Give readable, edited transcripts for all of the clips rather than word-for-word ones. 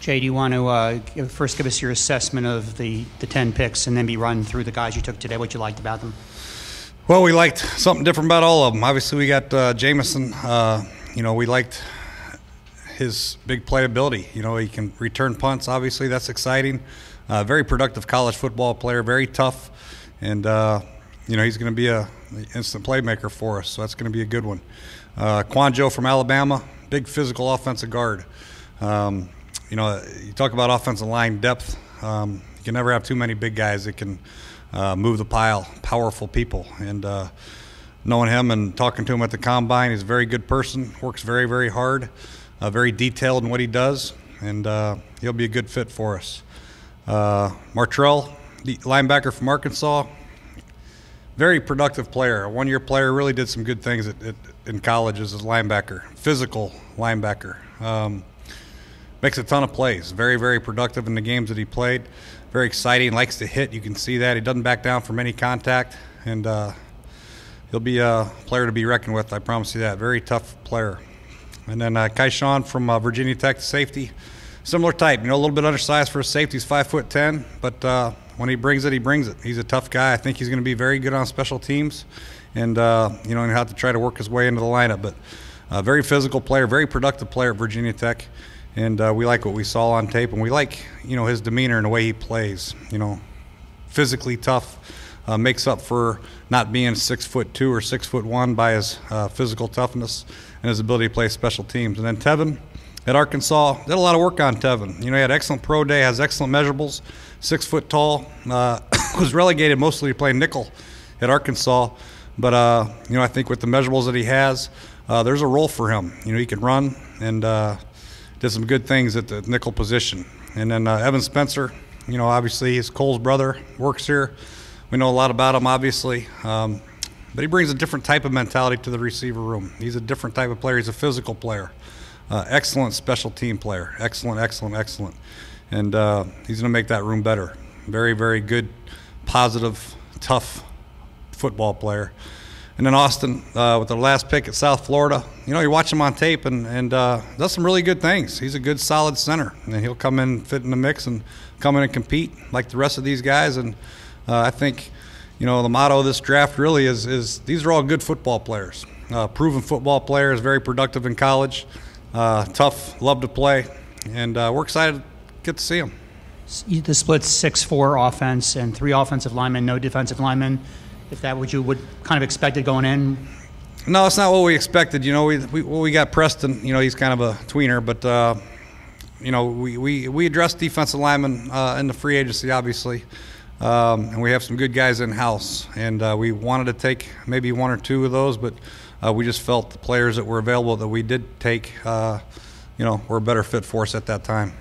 Jay, do you want to first give us your assessment of the 10 picks and then be run through the guys you took today, what you liked about them? Well, we liked something different about all of them. Obviously, we got Jamison. We liked his big playability. He can return punts. Obviously, that's exciting. Very productive college football player, very tough. And, he's going to be an instant playmaker for us, so that's going to be a good one. Kouandjio from Alabama, big physical offensive guard. You talk about offensive line depth. You can never have too many big guys that can move the pile, powerful people. And knowing him and talking to him at the combine, he's a very good person, works very, very hard, very detailed in what he does, and he'll be a good fit for us. Martell, the linebacker from Arkansas, very productive player, a one-year player, really did some good things in college as a linebacker, physical linebacker. Makes a ton of plays, very, very productive in the games that he played. Very exciting, likes to hit. You can see that. He doesn't back down from any contact, and he'll be a player to be reckoned with, I promise you that. Very tough player. And then Kyshoen from Virginia Tech, safety. Similar type, a little bit undersized for a safety. He's 5'10", but when he brings it, he brings it. He's a tough guy. I think he's going to be very good on special teams, and he'll have to try to work his way into the lineup. But very physical player, very productive player at Virginia Tech. And we like what we saw on tape, and we like, his demeanor and the way he plays. Physically tough, makes up for not being 6'2" or 6'1" by his physical toughness and his ability to play special teams. And then Tevin at Arkansas, did a lot of work on Tevin. He had excellent pro day, has excellent measurables, 6 foot tall, was relegated mostly to play nickel at Arkansas. But, I think with the measurables that he has, there's a role for him. He can run and did some good things at the nickel position. And then Evan Spencer, obviously he's Cole's brother, works here. We know a lot about him, obviously. But he brings a different type of mentality to the receiver room. He's a different type of player. He's a physical player. Excellent special team player. Excellent, excellent, excellent. And he's going to make that room better. Very, very good, positive, tough football player. And then Austin, with the last pick at South Florida, you watch him on tape and does some really good things. He's a good, solid center, and he'll come in, fit in the mix, and come in and compete like the rest of these guys. And I think, the motto of this draft really is these are all good football players, proven football players, very productive in college, tough, love to play, and we're excited to get to see them. The split's 6-4 offense and 3 offensive linemen, no defensive linemen. If that what you would kind of expected going in? No, it's not what we expected. We got Preston. He's kind of a tweener, but we addressed defensive linemen in the free agency, obviously, and we have some good guys in house. And we wanted to take maybe 1 or 2 of those, but we just felt the players that were available that we did take, were a better fit for us at that time.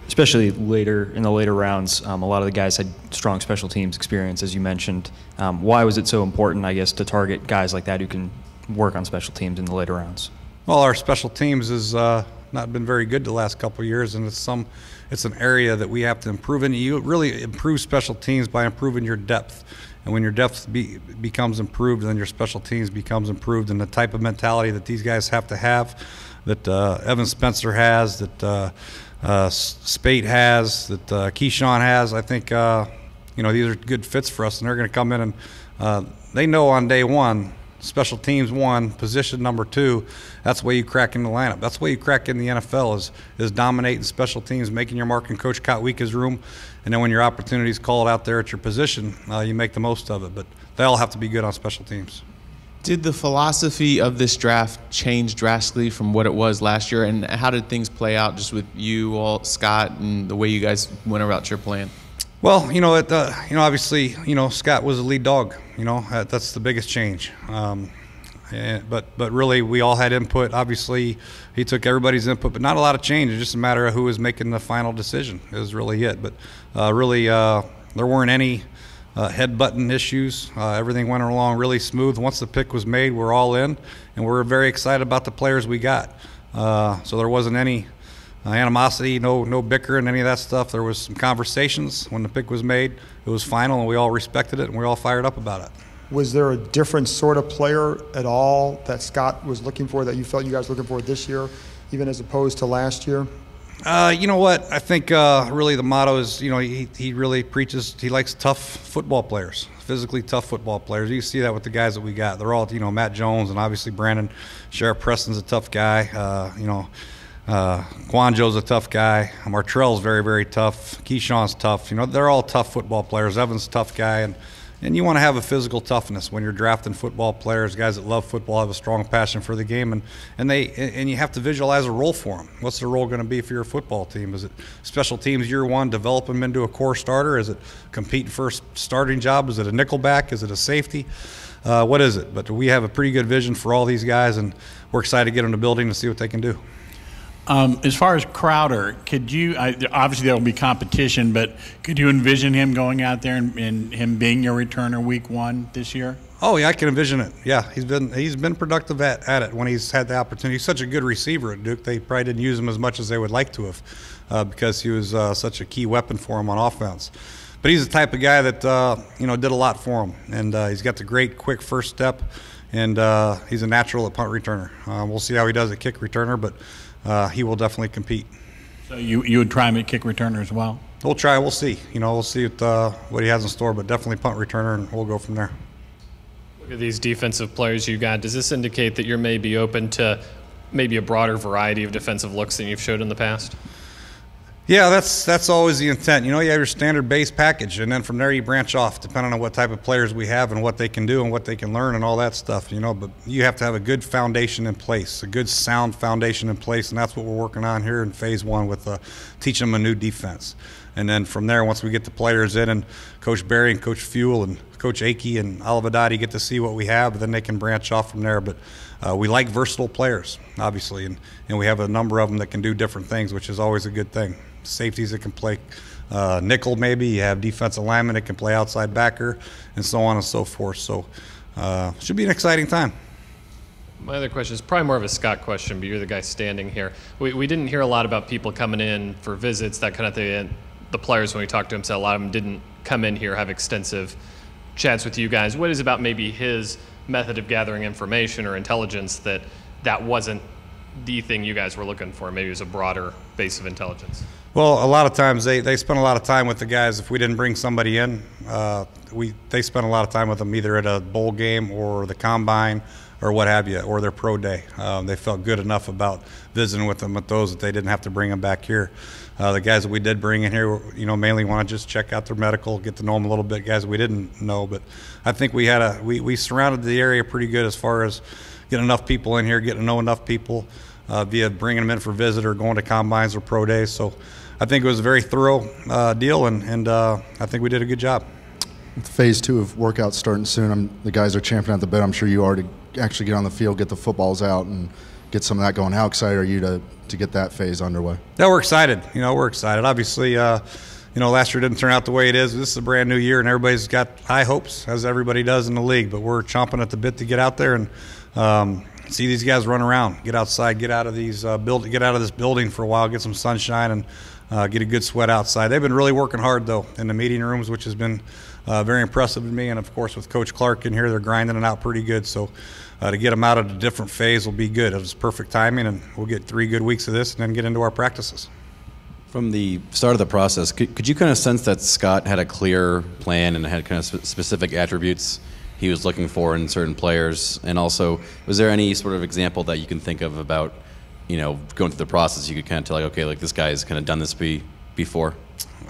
Especially in the later rounds, a lot of the guys had strong special teams experience, as you mentioned. Why was it so important, I guess, to target guys like that who can work on special teams in the later rounds? Well, our special teams has not been very good the last couple of years, and it's an area that we have to improve in. You really improve special teams by improving your depth. And when your depth becomes improved, then your special teams becomes improved. And the type of mentality that these guys have to have, that Evan Spencer has, that Spaight has, that Kyshoen has, I think these are good fits for us, and they're going to come in and they know on day one, special teams 1, position number 2, that's the way you crack in the lineup. That's the way you crack in the NFL is dominating special teams, making your mark in Coach Kotwika's room, and then when your opportunity's called out there at your position, you make the most of it. But they all have to be good on special teams. Did the philosophy of this draft change drastically from what it was last year, and how did things play out just with you all, Scott, and the way you guys went about your plan? Well, obviously, Scott was the lead dog. That's the biggest change. But really, we all had input. Obviously, he took everybody's input, but not a lot of change. It's just a matter of who was making the final decision. It was really it. But there weren't any head-button issues. Everything went along really smooth. Once the pick was made, we're all in, and we're very excited about the players we got. So there wasn't any animosity, no bickering, any of that stuff. There was some conversations when the pick was made. It was final, and we all respected it, and we were all fired up about it. Was there a different sort of player at all that Scott was looking for, that you felt you guys were looking for this year, even as opposed to last year? You know what? I think really the motto is, he really preaches, he likes tough football players, physically tough football players. You see that with the guys that we got. They're all, Matt Jones and obviously Brandon. Sheriff Preston's a tough guy. Kouandjio's a tough guy. Martell's very, very tough. Kyshoen's tough. They're all tough football players. Evan's a tough guy. And you want to have a physical toughness when you're drafting football players, guys that love football, have a strong passion for the game, and you have to visualize a role for them. What's the role going to be for your football team? Is it special teams year one, develop them into a core starter? Is it competing for a starting job? Is it a nickelback? Is it a safety? What is it? But we have a pretty good vision for all these guys, and we're excited to get them in the building to see what they can do. As far as Crowder, could you obviously there will be competition, but could you envision him going out there and him being your returner week one this year? Oh yeah, I can envision it. Yeah, he's been productive at it when he's had the opportunity. He's such a good receiver at Duke. They probably didn't use him as much as they would like to have because he was such a key weapon for him on offense. But he's the type of guy that did a lot for him, and he's got the great quick first step, and he's a natural at punt returner. We'll see how he does at kick returner, but he will definitely compete. So you would try him at kick returner as well? We'll try. We'll see. We'll see what he has in store, but definitely punt returner, and we'll go from there. Look at these defensive players you got. Does this indicate that you're maybe open to maybe a broader variety of defensive looks than you've showed in the past? Yeah, that's always the intent. You have your standard base package, and then from there you branch off depending on what type of players we have and what they can do and what they can learn and all that stuff, But you have to have a good foundation in place, a good sound foundation in place, and that's what we're working on here in phase one with teaching them a new defense. And then from there, once we get the players in and Coach Barry and Coach Fuel and Coach Akie and Olivedati get to see what we have, then they can branch off from there. But we like versatile players, obviously, and we have a number of them that can do different things, which is always a good thing. Safeties that can play nickel maybe. You have defensive linemen that can play outside backer and so on and so forth. So should be an exciting time. My other question is probably more of a Scott question, but you're the guy standing here. We didn't hear a lot about people coming in for visits, that kind of thing. And the players, when we talked to him, said a lot of them didn't come in here, have extensive chats with you guys. What is about maybe his method of gathering information or intelligence that wasn't the thing you guys were looking for? Maybe it was a broader base of intelligence. Well, a lot of times they spend a lot of time with the guys. If we didn't bring somebody in, they spend a lot of time with them either at a bowl game or the combine or what have you, or their pro day. They felt good enough about visiting with them at those that they didn't have to bring them back here. The guys that we did bring in here, mainly want to just check out their medical, get to know them a little bit. Guys we didn't know, but I think we surrounded the area pretty good as far as getting enough people in here, getting to know enough people via bringing them in for visit or going to combines or pro days. So I think it was a very thorough deal, and I think we did a good job. With phase two of workouts starting soon, the guys are champing at the bit. I'm sure you are to actually get on the field, get the footballs out, and get some of that going. How excited are you to get that phase underway? Yeah, we're excited. We're excited. Obviously, last year didn't turn out the way it is. This is a brand new year, and everybody's got high hopes, as everybody does in the league. But we're chomping at the bit to get out there and see these guys run around, get outside, get out of these get out of this building for a while, get some sunshine, and get a good sweat outside. They've been really working hard though in the meeting rooms, which has been very impressive to me. And of course, with Coach Clark in here, they're grinding it out pretty good. So to get them out of a different phase will be good. It was perfect timing, and we'll get 3 good weeks of this and then get into our practices. From the start of the process, could you kind of sense that Scott had a clear plan and had kind of specific attributes he was looking for in certain players? And also, was there any sort of example that you can think of about, going through the process, you could kind of tell, like, okay, like this guy's kind of done this before?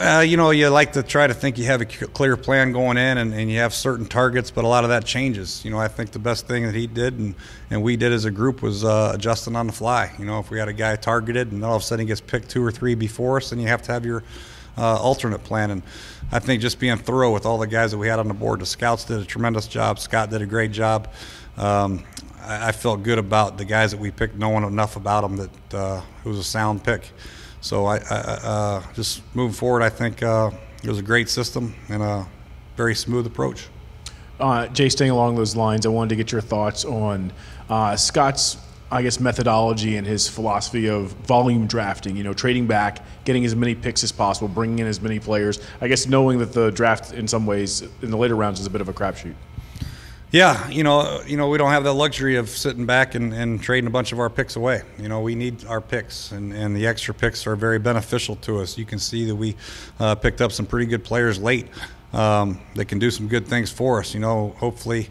You like to try to think you have a clear plan going in and you have certain targets, but a lot of that changes. I think the best thing that he did and we did as a group was adjusting on the fly. If we had a guy targeted and all of a sudden he gets picked 2 or 3 before us, then you have to have your alternate plan. And I think just being thorough with all the guys that we had on the board. The scouts did a tremendous job. Scott did a great job. I felt good about the guys that we picked, knowing enough about them that it was a sound pick. So I just moving forward, I think it was a great system and a very smooth approach. Jay, staying along those lines, I wanted to get your thoughts on Scott's, methodology and his philosophy of volume drafting, trading back, getting as many picks as possible, bringing in as many players, knowing that the draft in some ways in the later rounds is a bit of a crapshoot. Yeah, we don't have that luxury of sitting back and trading a bunch of our picks away. We need our picks, and the extra picks are very beneficial to us. You can see that we picked up some pretty good players late that can do some good things for us. Hopefully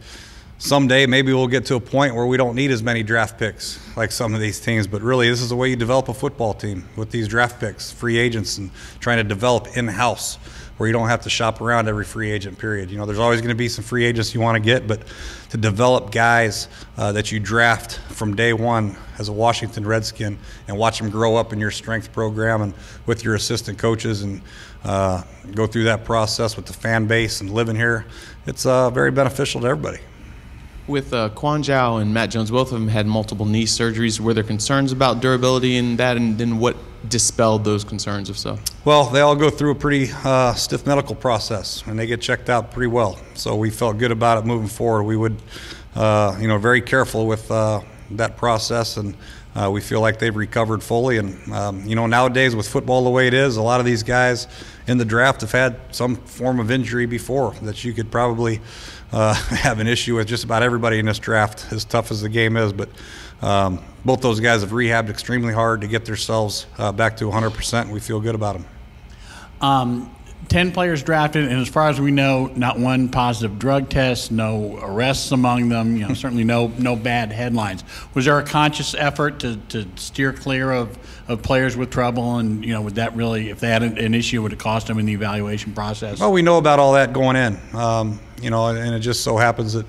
someday maybe we'll get to a point where we don't need as many draft picks like some of these teams, but really this is the way you develop a football team, with these draft picks, free agents, and trying to develop in-house, where you don't have to shop around every free agent period. There's always going to be some free agents you want to get, but to develop guys that you draft from day one as a Washington Redskin and watch them grow up in your strength program and with your assistant coaches, and go through that process with the fan base and living here, it's very beneficial to everybody. With Kouandjio and Matt Jones, both of them had multiple knee surgeries. Were there concerns about durability and that, and then what dispelled those concerns, if so? Well, they all go through a pretty stiff medical process, and they get checked out pretty well. So we felt good about it moving forward. We would, very careful with that process, and we feel like they've recovered fully. And, nowadays with football the way it is, a lot of these guys in the draft have had some form of injury before that you could probably have an issue with just about everybody in this draft, as tough as the game is. But both those guys have rehabbed extremely hard to get themselves back to 100%, and we feel good about them. 10 players drafted, and as far as we know, not one positive drug test, no arrests among them, certainly no bad headlines. Was there a conscious effort to steer clear of players with trouble, and would that really, if they had an issue, would it cost them in the evaluation process? Well, we know about all that going in, and it just so happens that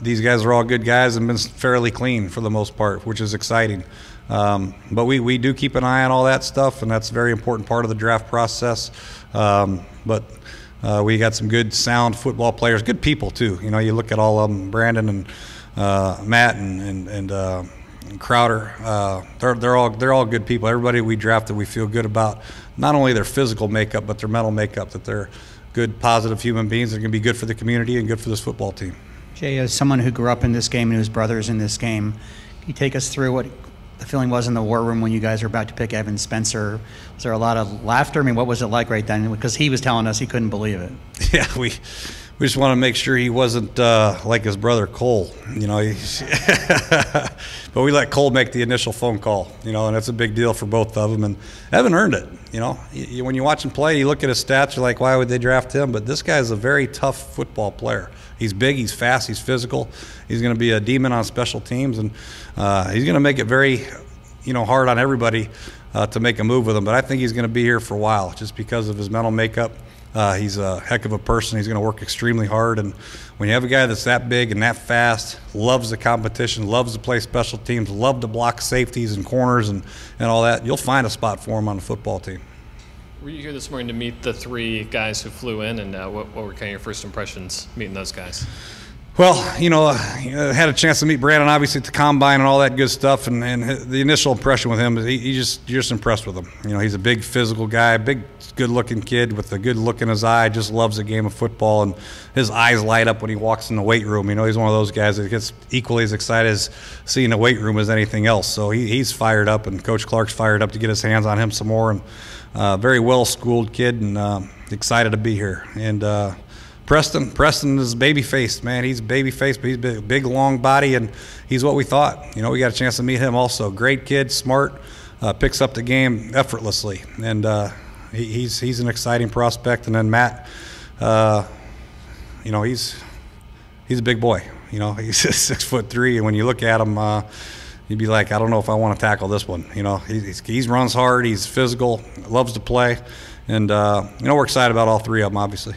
these guys are all good guys and been fairly clean for the most part, which is exciting. But we do keep an eye on all that stuff, and that's a very important part of the draft process. But we got some good, sound football players, good people too. You look at all of them, Brandon and Matt and Crowder. They're all good people. Everybody we drafted, we feel good about not only their physical makeup but their mental makeup. That they're good, positive human beings that can be good for the community and good for this football team. Jay, as someone who grew up in this game and whose brother's in this game, can you take us through what the feeling was in the war room when you guys were about to pick Evan Spencer? Was there a lot of laughter? I mean, what was it like right then? Because he was telling us he couldn't believe it. Yeah, we just want to make sure he wasn't like his brother Cole, but we let Cole make the initial phone call, and that's a big deal for both of them. And Evan earned it, When you watch him play, you look at his stats, you're like, why would they draft him? But this guy's a very tough football player. He's big, he's fast, he's physical. He's going to be a demon on special teams, and he's going to make it very, hard on everybody to make a move with him. But I think he's going to be here for a while just because of his mental makeup. He's a heck of a person. He's going to work extremely hard. And when you have a guy that's that big and that fast, loves the competition, loves to play special teams, loves to block safeties and corners and all that, you'll find a spot for him on the football team. Were you here this morning to meet the three guys who flew in, and what were kind of your first impressions meeting those guys? Well, I had a chance to meet Brandon, obviously, at the Combine and all that good stuff, and the initial impression with him is you're just impressed with him. He's a big physical guy, big, good-looking kid with a good look in his eye, just loves the game of football, and his eyes light up when he walks in the weight room. He's one of those guys that gets equally as excited as seeing the weight room as anything else. So he's fired up, and Coach Clark's fired up to get his hands on him some more, and very well-schooled kid, and excited to be here. And Preston is baby-faced, man. He's baby-faced, but he's big, long body, and he's what we thought. We got a chance to meet him also. Great kid, smart, picks up the game effortlessly, and he's an exciting prospect. And then Matt, he's a big boy. He's 6'3", and when you look at him, you'd be like, I don't know if I want to tackle this one. He runs hard, he's physical, loves to play, and we're excited about all three of them, obviously.